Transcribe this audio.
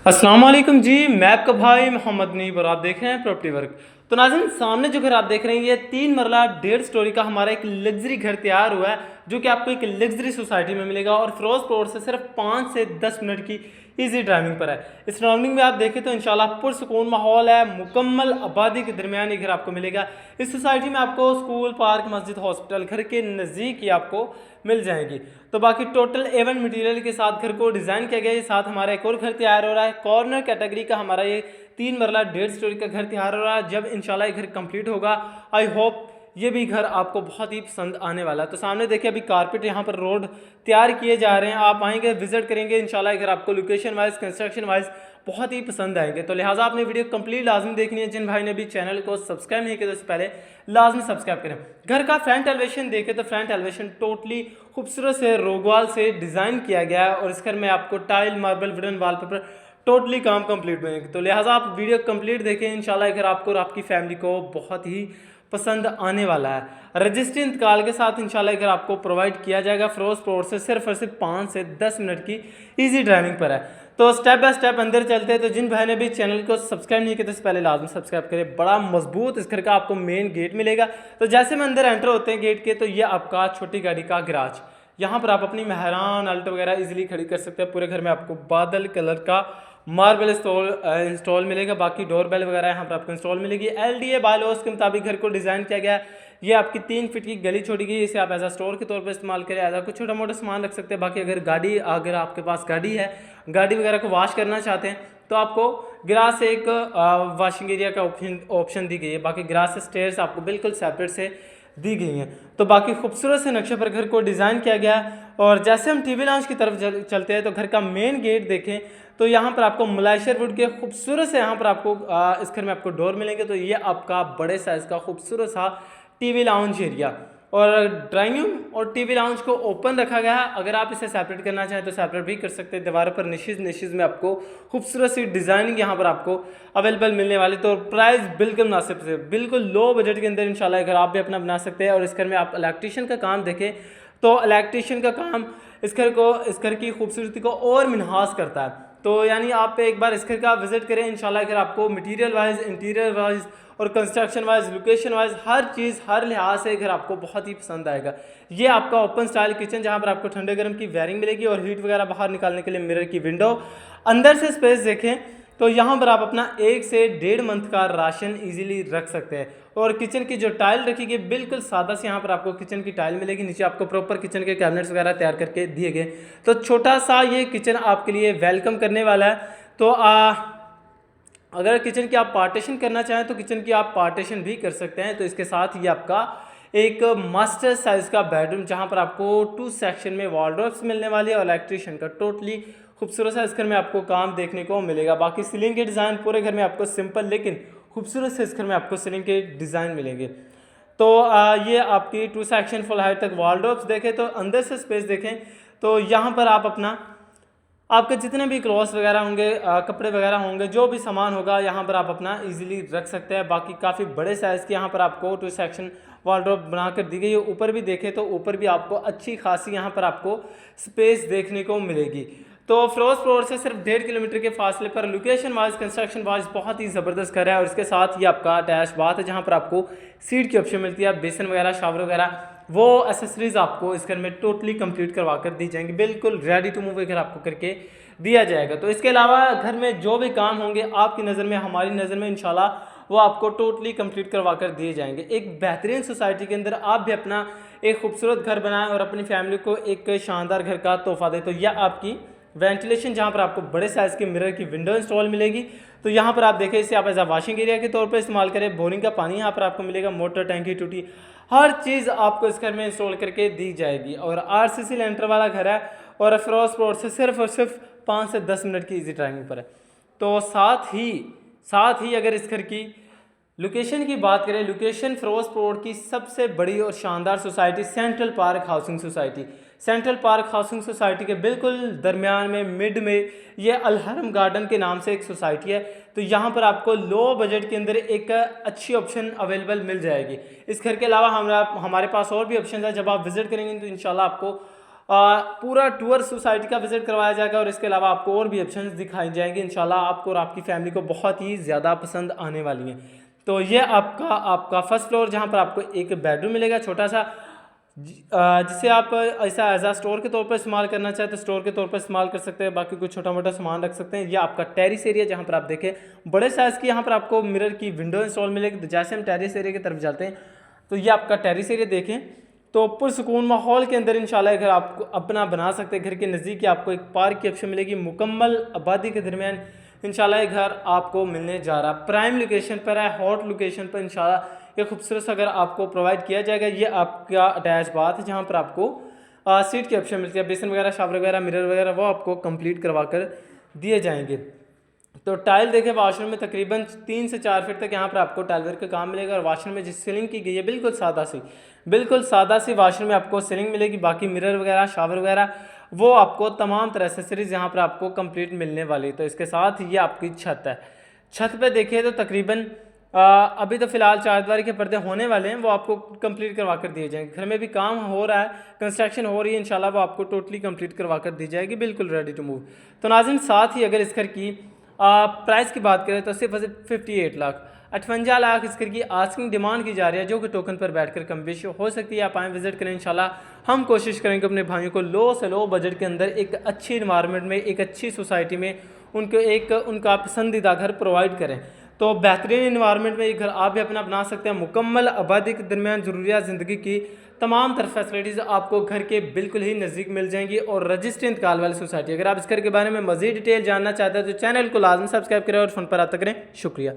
अस्सलाम वालेकुम जी, मैं आपका भाई मोहम्मद नीब और आप देख रहे हैं प्रॉपर्टी वर्क। तो नाज़रीन, सामने जो घर आप देख रहे हैं ये 3 मरला 1.5 स्टोरी का हमारा एक लग्जरी घर तैयार हुआ है, जो कि आपको एक लग्जरी सोसाइटी में मिलेगा और फिरोज रोड से सिर्फ 5 से 10 मिनट की इजी ड्राइविंग पर है। इस सराउंडिंग में आप देखें तो इंशाल्लाह पुरसुकून माहौल है, मुकम्मल आबादी के दरमियान ये घर आपको मिलेगा। इस सोसाइटी में आपको स्कूल, पार्क, मस्जिद, हॉस्पिटल घर के नज़दीक ही आपको मिल जाएंगी। तो बाकी टोटल A1 मटेरियल के साथ घर को डिज़ाइन किया गया है। साथ हमारा एक और घर तैयार हो रहा है, कॉर्नर कैटेगरी का हमारा ये 3 मरला 1.5 स्टोरी का घर तैयार हो रहा है। जब इंशाल्लाह ये घर कंप्लीट होगा, आई होप ये भी घर आपको बहुत ही पसंद आने वाला है। तो सामने देखिए अभी कारपेट यहाँ पर रोड तैयार किए जा रहे हैं, आप आएंगे विजिट करेंगे, इंशाल्लाह ये घर आपको लोकेशन वाइज कंस्ट्रक्शन वाइज बहुत ही पसंद आएंगे। तो लिहाजा आपने वीडियो कंप्लीट लाजमी देखनी है। जिन भाई ने भी चैनल को सब्सक्राइब नहीं किया तो उससे पहले लाजमी सब्सक्राइब करें। घर का फ्रंट एलिवेशन देखें तो फ्रंट एलिवेशन टोटली खूबसूरत से रोगवाल से डिज़ाइन किया गया है और इस घर में आपको tile, marble, wooden wallpaper totally काम कंप्लीट मिलेंगे। तो लिहाजा आप वीडियो कंप्लीट देखें, इंशाल्लाह घर आपको और आपकी फैमिली को बहुत ही पसंद आने वाला है। रजिस्ट्री इंतकाल के साथ इंशाल्लाह घर आपको प्रोवाइड किया जाएगा। फिरोज रोड से सिर्फ और सिर्फ 5 से 10 मिनट की इजी ड्राइविंग पर है। तो स्टेप बाय स्टेप अंदर चलते हैं। तो जिन भाई ने भी चैनल को सब्सक्राइब नहीं किया तो इससे पहले लाजमी सब्सक्राइब करें। बड़ा मजबूत इस घर का आपको मेन गेट मिलेगा। तो जैसे में अंदर एंटर होते हैं गेट के, तो ये आपका छोटी गाड़ी का गैराज, यहाँ पर आप अपनी मेहरान अल्टो वगैरह इजीली खड़ी कर सकते हैं। पूरे घर में आपको बादल कलर का मार्बल इंस्टॉल मिलेगा। बाकी डोर बेल वगैरह यहाँ पर आपको इंस्टॉल मिलेगी। LDA बायलॉज के मुताबिक घर को डिज़ाइन किया गया है। ये आपकी 3 फीट की गली छोड़ी गई, इसे आप एज आ स्टोर के तौर पर इस्तेमाल करें, एज आ कुछ छोटा मोटा सामान रख सकते हैं। बाकी अगर आपके पास गाड़ी है, गाड़ी वगैरह को वॉश करना चाहते हैं तो आपको गिराज से एक वॉशिंग एरिया का ऑप्शन दी गई है। बाकी गिराज से स्टेयर्स आपको बिल्कुल सेपरेट से दी गई हैं। तो बाकी खूबसूरत से नक्शे पर घर को डिज़ाइन किया गया है। और जैसे हम टीवी लॉन्च की तरफ चलते हैं तो घर का मेन गेट देखें तो यहाँ पर आपको मलाइशर वुड के खूबसूरत से यहाँ पर आपको इस घर में आपको डोर मिलेंगे। तो ये आपका बड़े साइज़ का खूबसूरत सा टीवी लाउंज एरिया और ड्राइंग रूम और टीवी लाउंज को ओपन रखा गया है। अगर आप इसे सेपरेट करना चाहें तो सेपरेट भी कर सकते हैं। दीवारों पर निशिज में आपको खूबसूरत सी डिज़ाइनिंग यहाँ पर आपको अवेलेबल मिलने वाली। तो प्राइस बिल्कुल मुनासिब से, बिल्कुल लो बजट के अंदर इंशाल्लाह घर आप भी अपना बना सकते हैं। और इस घर में आप इलेक्ट्रीशियन का काम देखें तो इलेक्ट्रीशियन का काम इस घर की खूबसूरती को और मिनहास करता है। तो यानी आप एक बार इस घर का विजिट करें, इंशाल्लाह घर आपको मटेरियल वाइज, इंटीरियर वाइज और कंस्ट्रक्शन वाइज, लोकेशन वाइज हर चीज़, हर लिहाज से घर आपको बहुत ही पसंद आएगा। ये आपका ओपन स्टाइल किचन, जहाँ पर आपको ठंडे गर्म की वायरिंग मिलेगी और हीट वगैरह बाहर निकालने के लिए मिरर की विंडो। अंदर से स्पेस देखें तो यहाँ पर आप अपना 1 से 1.5 मंथ का राशन इजीली रख सकते हैं। और किचन की जो टाइल रखी गई बिल्कुल सादा से यहाँ पर आपको किचन की टाइल मिलेगी। नीचे आपको प्रॉपर किचन के कैबिनेट्स वगैरह तैयार करके दिए गए। तो छोटा सा ये किचन आपके लिए वेलकम करने वाला है। तो अगर किचन की आप पार्टीशन करना चाहें तो किचन की आप पार्टीशन भी कर सकते हैं। तो इसके साथ ये आपका एक मास्टर साइज़ का बेडरूम, जहाँ पर आपको 2 सेक्शन में वॉलड्रॉप्स मिलने वाली है और इलेक्ट्रीशियन का टोटली खूबसूरत सा इस घर में आपको काम देखने को मिलेगा। बाकी सीलिंग के डिज़ाइन पूरे घर में आपको सिंपल लेकिन खूबसूरत से इस घर में आपको सीलिंग के डिज़ाइन मिलेंगे। तो ये आपकी 2 सेक्शन फुल हाइट तक वॉलड्रॉप्स देखें तो अंदर से स्पेस देखें तो यहाँ पर आप अपना आपके जितने भी क्लॉथ्स वगैरह होंगे, कपड़े वगैरह होंगे, जो भी सामान होगा यहाँ पर आप अपना इजीली रख सकते हैं। बाकी काफ़ी बड़े साइज़ की यहाँ पर आपको 2 सेक्शन वॉलड्रॉप बनाकर दी गई है। ऊपर भी देखें तो ऊपर भी आपको अच्छी खासी यहाँ पर आपको स्पेस देखने को मिलेगी। तो फिरोज रोड से सिर्फ 1.5 किलोमीटर के फासले पर लोकेशन वाइज, कंस्ट्रक्शन वाइज बहुत ही ज़बरदस्त घर है। और इसके साथ ये आपका अटैच बाथ है, जहाँ पर आपको सीट की ऑप्शन मिलती है। बेसन वगैरह, शावर वगैरह, वो एसेसरीज आपको इस घर में टोटली कंप्लीट करवा कर दी जाएंगी। बिल्कुल रेडी टू मूव घर आपको करके दिया जाएगा। तो इसके अलावा घर में जो भी काम होंगे आपकी नज़र में, हमारी नज़र में, इंशाल्लाह वो आपको टोटली कंप्लीट करवा कर दिए जाएंगे। एक बेहतरीन सोसाइटी के अंदर आप भी अपना एक खूबसूरत घर बनाएं और अपनी फैमिली को एक शानदार घर का तोहफा दें। तो यह आपकी वेंटिलेशन, जहाँ पर आपको बड़े साइज़ के मिरर की विंडो इंस्टॉल मिलेगी। तो यहाँ पर आप देखें, इसे आप एज आ वॉशिंग एरिया के तौर पर इस्तेमाल करें। बोरिंग का पानी यहाँ पर आपको मिलेगा, मोटर, टैंकी, टूटी, हर चीज़ आपको इस घर में इंस्टॉल करके दी जाएगी। और RCC लेंटर वाला घर है और फिरोज रोड से सिर्फ और सिर्फ 5 से 10 मिनट की इजी ड्राइविंग पर है। तो साथ ही अगर इस घर की लोकेशन की बात करें, लोकेशन फिरोज रोड की सबसे बड़ी और शानदार society central park housing society, central park housing society के बिल्कुल दरमियान में, मिड में, ये अलहरम गार्डन के नाम से एक सोसाइटी है। तो यहाँ पर आपको लो बजट के अंदर एक अच्छी ऑप्शन अवेलेबल मिल जाएगी। इस घर के अलावा हमारे पास और भी ऑप्शन है। जब आप विजिट करेंगे तो इंशाल्लाह आपको पूरा टूर सोसाइटी का विजिट करवाया जाएगा और इसके अलावा आपको और भी ऑप्शंस दिखाई जाएंगे इंशाल्लाह आपको और आपकी फैमिली को बहुत ही ज़्यादा पसंद आने वाली हैं। तो ये आपका फर्स्ट फ्लोर, जहाँ पर आपको एक बेडरूम मिलेगा छोटा सा, जिसे आप ऐसा एज आ स्टोर के तौर पर इस्तेमाल करना चाहे तो स्टोर के तौर पर इस्तेमाल कर सकते हैं, बाकी कुछ छोटा मोटा सामान रख सकते हैं। ये आपका टेरिस एरिया, जहाँ पर आप देखें बड़े साइज़ की यहाँ पर आपको मिरर की विंडो इंस्टॉल मिलेगी। तो जैसे हम टेरिस एरिया की तरफ जाते हैं तो ये आपका टेरिस एरिया देखें तो पुरसुकून माहौल के अंदर इंशाल्लाह घर आपको अपना बना सकते हैं। घर के नज़दीक आपको एक पार्क की ऑप्शन मिलेगी। मुकम्मल आबादी के दरमियान इंशाल्लाह ये घर आपको मिलने जा रहा, प्राइम लोकेशन पर है, हॉट लोकेशन पर इंशाल्लाह ये खूबसूरत सा घर आपको प्रोवाइड किया जाएगा। ये आपका अटैच बाथ है, जहाँ पर आपको सीट की ऑप्शन मिलती है, बेसन वगैरह, शावर वगैरह, मिरर वगैरह वो आपको कंप्लीट करवा कर दिए जाएंगे। तो टाइल देखें वाशरूम में तकरीबन 3 से 4 फीट तक यहाँ पर आपको टाइल वर्क का काम मिलेगा। और वाशरूम में जिस सीलिंग की गई है बिल्कुल सादा सी वाशरूम में आपको सीलिंग मिलेगी। बाकी मिरर वगैरह, शावर वगैरह वो आपको तमाम तरह एसेसरीज यहाँ पर आपको कंप्लीट मिलने वाली। तो इसके साथ ये आपकी छत है। छत पे देखिए तो तकरीबन अभी तो फ़िलहाल 4 दीवारी के पर्दे होने वाले हैं, वो आपको कंप्लीट करवा कर दिए जाएंगे। घर में भी काम हो रहा है, कंस्ट्रक्शन हो रही है, इंशाल्लाह वो आपको टोटली कंप्लीट करवा कर दी जाएगी, बिल्कुल रेडी टू मूव। तो नाज़रीन, साथ ही अगर इस घर की प्राइस की बात करें तो सिर्फ 58 लाख 58 लाख इस घर की आस्किंग डिमांड की जा रही है, जो कि टोकन पर बैठकर कम बेशी हो सकती है। आप आएँ, विजिट करें, इंशाल्लाह हम कोशिश करेंगे अपने भाइयों को लो से लो बजट के अंदर एक अच्छी इन्वायरमेंट में, एक अच्छी सोसाइटी में उनका पसंदीदा घर प्रोवाइड करें। तो बेहतरीन इन्वायरमेंट में ये घर आप भी अपना बना सकते हैं। मुकम्मल आबादी के दरमियान ज़रूरियात ज़िंदगी की तमाम तरह फैसिलिटीज़ आपको घर के बिल्कुल ही नज़दीक मिल जाएंगी। और रजिस्ट्री इंतकाल वाली सोसाइटी। अगर आप इस घर के बारे में मज़ीद डिटेल जानना चाहते हैं तो चैनल को लाजमी सब्सक्राइब करें और फ़ोन पर आता करें। शुक्रिया।